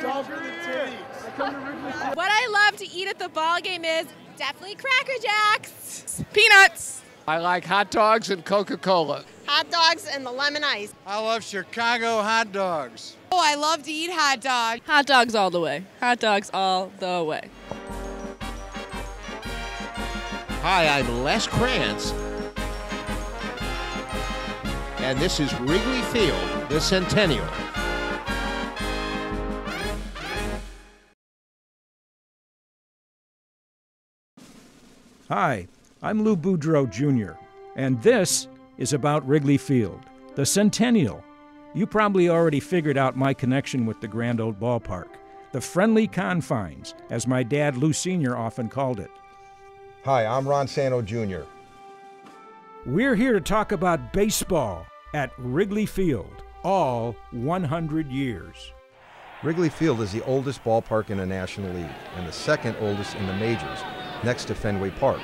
What I love to eat at the ball game is definitely Cracker Jacks. Peanuts. I like hot dogs and Coca-Cola. Hot dogs and the lemon ice. I love Chicago hot dogs. Oh, I love to eat hot dogs. Hot dogs all the way. Hot dogs all the way. Hi, I'm Les Krantz. And this is Wrigley Field, the Centennial. Hi, I'm Lou Boudreau Jr., and this is about Wrigley Field, the Centennial. You probably already figured out my connection with the grand old ballpark, the friendly confines, as my dad Lou Sr. often called it. Hi, I'm Ron Santo Jr. We're here to talk about baseball at Wrigley Field, all 100 years. Wrigley Field is the oldest ballpark in the National League and the second oldest in the majors, next to Fenway Park.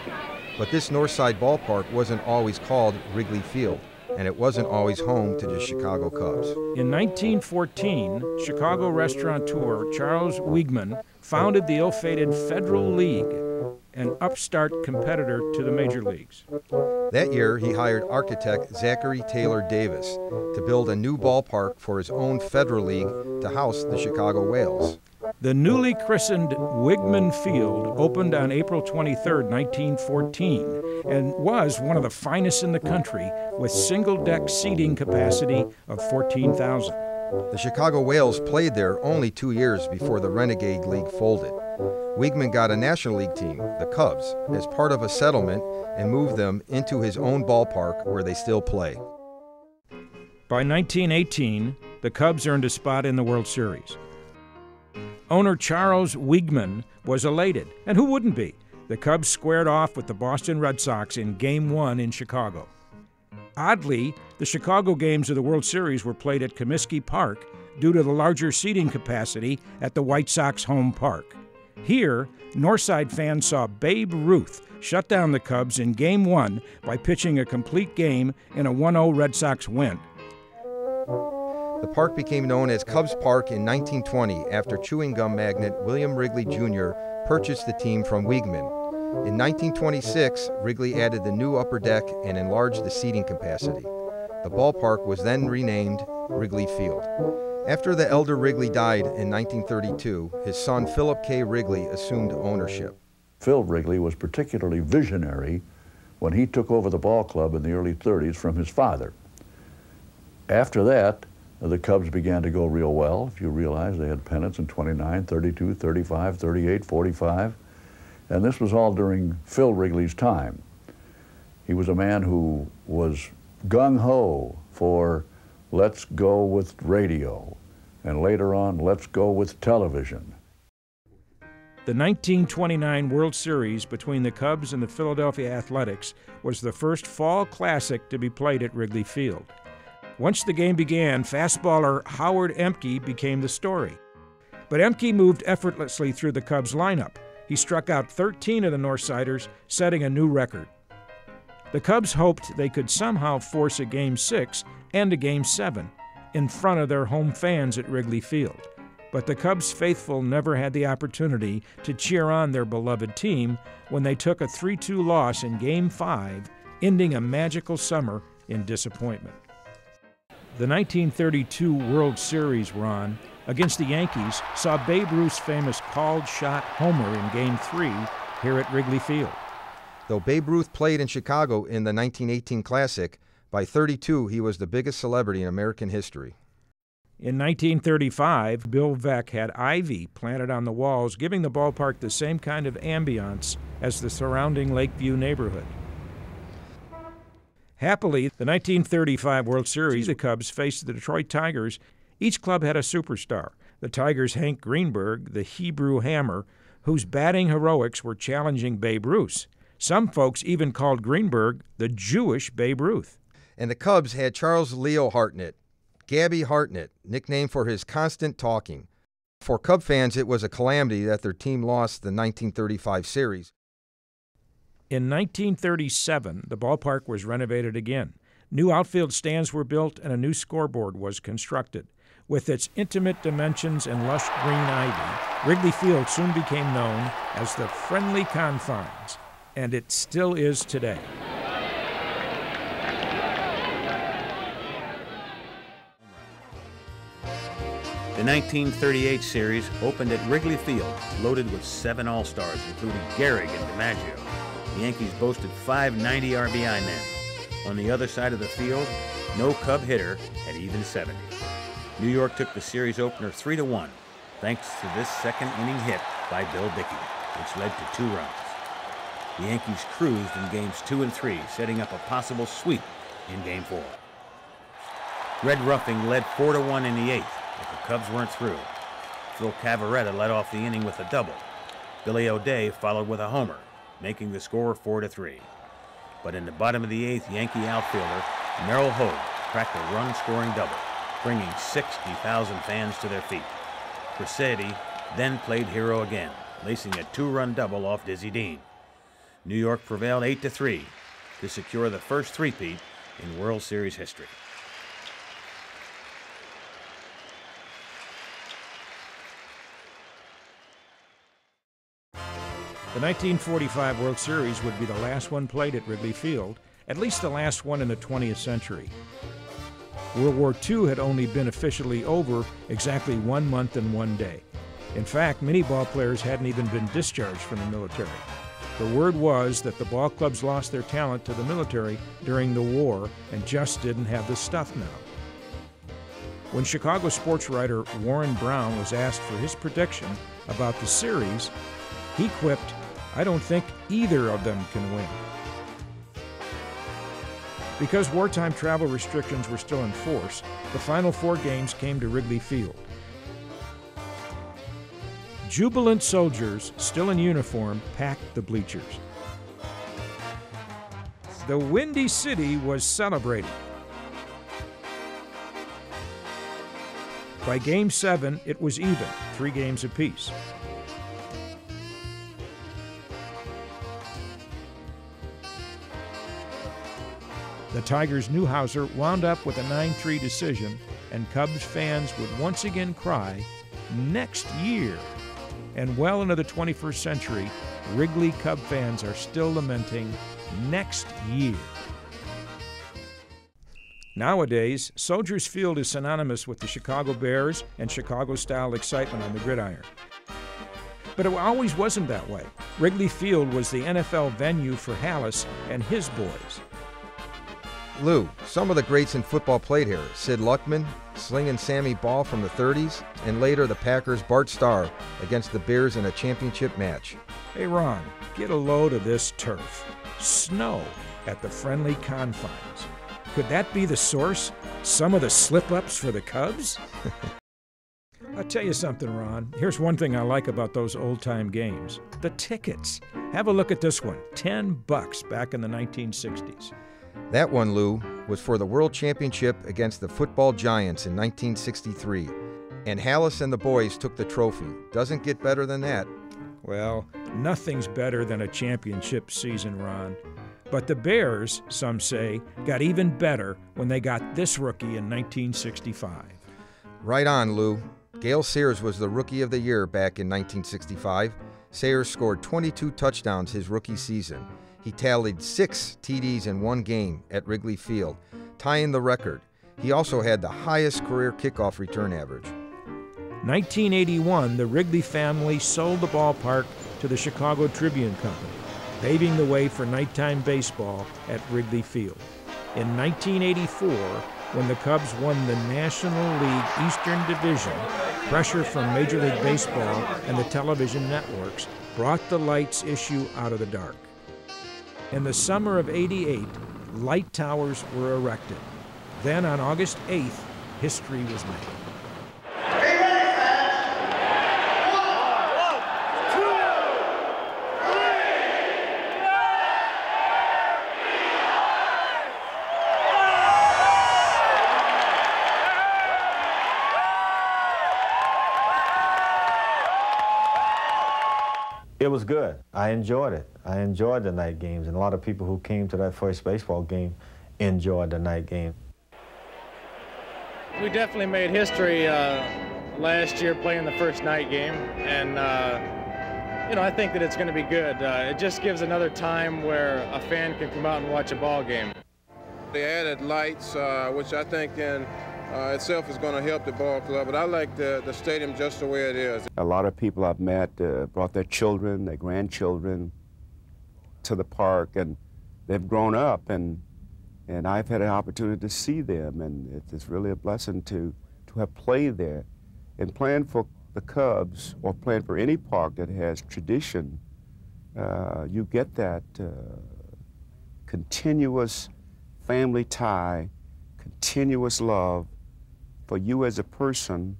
But this Northside ballpark wasn't always called Wrigley Field, and it wasn't always home to the Chicago Cubs. In 1914, Chicago restaurateur Charles Weigman founded the ill-fated Federal League, an upstart competitor to the major leagues. That year, he hired architect Zachary Taylor Davis to build a new ballpark for his own Federal League to house the Chicago Whales. The newly christened Weigman Field opened on April 23, 1914, and was one of the finest in the country with single-deck seating capacity of 14,000. The Chicago Whales played there only 2 years before the Renegade League folded. Weigman got a National League team, the Cubs, as part of a settlement and moved them into his own ballpark where they still play. By 1918, the Cubs earned a spot in the World Series. Owner Charles Weigman was elated, and who wouldn't be? The Cubs squared off with the Boston Red Sox in Game 1 in Chicago. Oddly, the Chicago games of the World Series were played at Comiskey Park due to the larger seating capacity at the White Sox home park. Here, Northside fans saw Babe Ruth shut down the Cubs in Game 1 by pitching a complete game in a 1-0 Red Sox win. The park became known as Cubs Park in 1920 after chewing gum magnate William Wrigley Jr. purchased the team from Weigman. In 1926, Wrigley added the new upper deck and enlarged the seating capacity. The ballpark was then renamed Wrigley Field. After the elder Wrigley died in 1932, his son Philip K. Wrigley assumed ownership. Phil Wrigley was particularly visionary when he took over the ball club in the early 30s from his father. After that, the Cubs began to go real well. If you realize they had pennants in 29, 32, 35, 38, 45. And this was all during Phil Wrigley's time. He was a man who was gung-ho for let's go with radio, and later on, let's go with television. The 1929 World Series between the Cubs and the Philadelphia Athletics was the first fall classic to be played at Wrigley Field. Once the game began, fastballer Howard Emke became the story. But Emke moved effortlessly through the Cubs lineup. He struck out 13 of the Northsiders, setting a new record. The Cubs hoped they could somehow force a Game 6 and a Game 7 in front of their home fans at Wrigley Field. But the Cubs faithful never had the opportunity to cheer on their beloved team when they took a 3-2 loss in Game 5, ending a magical summer in disappointment. The 1932 World Series run against the Yankees saw Babe Ruth's famous called shot homer in Game 3 here at Wrigley Field. Though Babe Ruth played in Chicago in the 1918 Classic, by 32 he was the biggest celebrity in American history. In 1935, Bill Veeck had ivy planted on the walls, giving the ballpark the same kind of ambiance as the surrounding Lakeview neighborhood. Happily, the 1935 World Series, the Cubs faced the Detroit Tigers. Each club had a superstar. The Tigers' Hank Greenberg, the Hebrew Hammer, whose batting heroics were challenging Babe Ruth's. Some folks even called Greenberg the Jewish Babe Ruth. And the Cubs had Charles Leo Hartnett, Gabby Hartnett, nicknamed for his constant talking. For Cub fans, it was a calamity that their team lost the 1935 series. In 1937, the ballpark was renovated again. New outfield stands were built and a new scoreboard was constructed. With its intimate dimensions and lush green ivy, Wrigley Field soon became known as the Friendly Confines, and it still is today. The 1938 series opened at Wrigley Field, loaded with 7 All-Stars, including Gehrig and DiMaggio. The Yankees boasted 5 90 RBI men. On the other side of the field, no Cub hitter had even 70. New York took the series opener 3-1, thanks to this second-inning hit by Bill Dickey, which led to 2 runs. The Yankees cruised in games 2 and 3, setting up a possible sweep in game 4. Red Ruffing led 4-1 in the 8th, but the Cubs weren't through. Phil Cavarretta led off the inning with a double. Billy O'Day followed with a homer, making the score 4-3. But in the bottom of the 8th, Yankee outfielder Merrill Hogue cracked a run-scoring double, bringing 60,000 fans to their feet. Crissetti then played hero again, lacing a 2-run double off Dizzy Dean. New York prevailed 8-3 to secure the first three-peat in World Series history. The 1945 World Series would be the last one played at Wrigley Field, at least the last one in the 20th century. World War II had only been officially over exactly 1 month and 1 day. In fact, many ball players hadn't even been discharged from the military. The word was that the ball clubs lost their talent to the military during the war and just didn't have the stuff now. When Chicago sports writer Warren Brown was asked for his prediction about the series, he quipped, "I don't think either of them can win." Because wartime travel restrictions were still in force, the final 4 games came to Wrigley Field. Jubilant soldiers, still in uniform, packed the bleachers. The Windy City was celebrating. By Game 7, it was even, 3 games apiece. The Tigers' Newhouser wound up with a 9-3 decision, and Cubs fans would once again cry, "Next year!" And well into the 21st century, Wrigley Cub fans are still lamenting, "Next year!" Nowadays, Soldiers Field is synonymous with the Chicago Bears and Chicago-style excitement on the gridiron. But it always wasn't that way. Wrigley Field was the NFL venue for Halas and his boys. Lou, some of the greats in football played here. Sid Luckman, Slingin' Sammy Ball from the 30s, and later the Packers' Bart Starr against the Bears in a championship match. Hey Ron, get a load of this turf. Snow at the Friendly Confines. Could that be the source? Some of the slip-ups for the Cubs? I'll tell you something, Ron. Here's one thing I like about those old-time games. The tickets. Have a look at this one. $10 back in the 1960s. That one, Lou, was for the World Championship against the football giants in 1963. And Halas and the boys took the trophy. Doesn't get better than that. Well, nothing's better than a championship season, Ron. But the Bears, some say, got even better when they got this rookie in 1965. Right on, Lou. Gale Sayers was the Rookie of the Year back in 1965. Sayers scored 22 touchdowns his rookie season. He tallied 6 TDs in 1 game at Wrigley Field, tying the record. He also had the highest career kickoff return average. 1981, the Wrigley family sold the ballpark to the Chicago Tribune Company, paving the way for nighttime baseball at Wrigley Field. In 1984, when the Cubs won the National League Eastern Division, pressure from Major League Baseball and the television networks brought the lights issue out of the dark. In the summer of '88, light towers were erected. Then on August 8th, history was made. It was good. I enjoyed it. I enjoyed the night games, and a lot of people who came to that first baseball game enjoy the night game. We definitely made history last year playing the first night game, and I think that it's going to be good. It just gives another time where a fan can come out and watch a ball game. They added lights, which I think in itself is going to help the ball club, but I like the stadium just the way it is. A lot of people I've met brought their children, their grandchildren to the park, and they've grown up, and I've had an opportunity to see them, and it's really a blessing to have played there. And playing for the Cubs or playing for any park that has tradition, you get that continuous family tie, continuous love for you as a person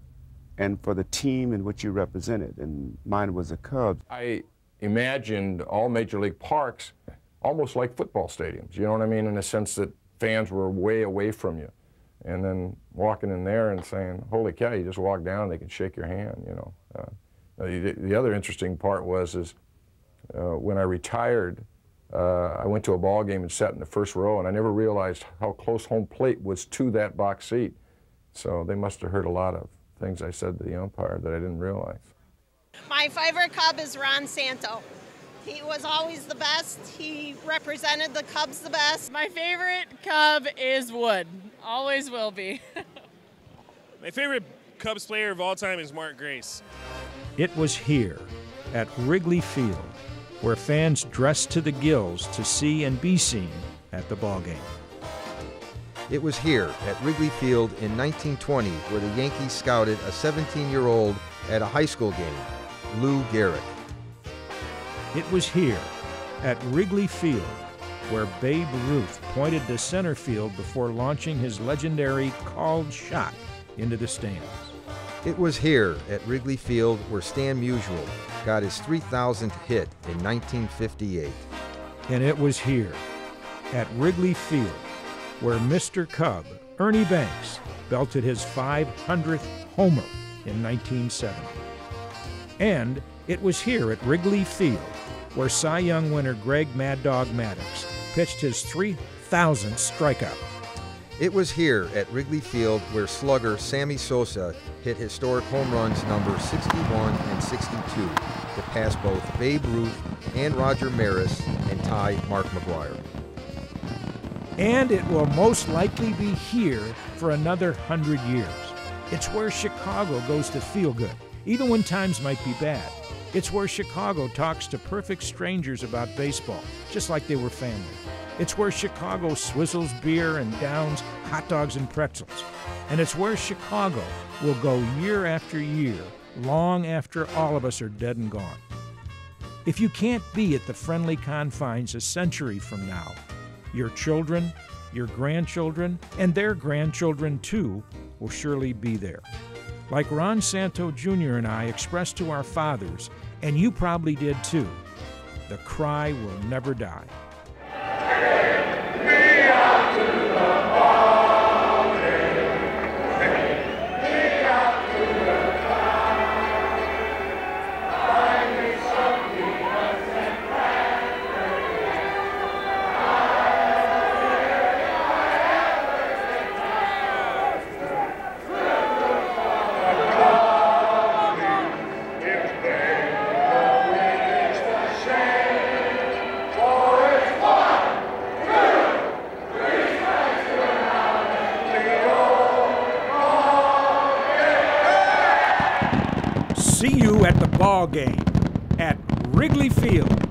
and for the team in which you represented, and mine was the Cubs. I imagined all major league parks almost like football stadiums, you know what I mean, in the sense that fans were way away from you. And then walking in there and saying, holy cow, you just walk down, they can shake your hand, you know. The other interesting part was when I retired, I went to a ball game and sat in the first row, and I never realized how close home plate was to that box seat. So they must have heard a lot of things I said to the umpire that I didn't realize. My favorite Cub is Ron Santo. He was always the best. He represented the Cubs the best. My favorite Cub is Wood. Always will be. My favorite Cubs player of all time is Mark Grace. It was here, at Wrigley Field, where fans dressed to the gills to see and be seen at the ballgame. It was here, at Wrigley Field in 1920, where the Yankees scouted a 17-year-old at a high school game, Lou Gehrig. It was here, at Wrigley Field, where Babe Ruth pointed to center field before launching his legendary called shot into the stands. It was here, at Wrigley Field, where Stan Musial got his 3,000th hit in 1958. And it was here, at Wrigley Field, where Mr. Cub, Ernie Banks, belted his 500th homer in 1970. And it was here at Wrigley Field where Cy Young winner Greg Mad Dog Maddux pitched his 3,000th strikeout. It was here at Wrigley Field where slugger Sammy Sosa hit historic home runs number 61 and 62 to pass both Babe Ruth and Roger Maris and tie Mark McGwire. And it will most likely be here for another 100 years. It's where Chicago goes to feel good, even when times might be bad. It's where Chicago talks to perfect strangers about baseball, just like they were family. It's where Chicago swizzles beer and downs hot dogs and pretzels. And it's where Chicago will go year after year, long after all of us are dead and gone. If you can't be at the friendly confines a century from now, your children, your grandchildren, and their grandchildren too will surely be there. Like Ron Santo Jr. and I expressed to our fathers, and you probably did too, the cry will never die. See you at the ball game at Wrigley Field.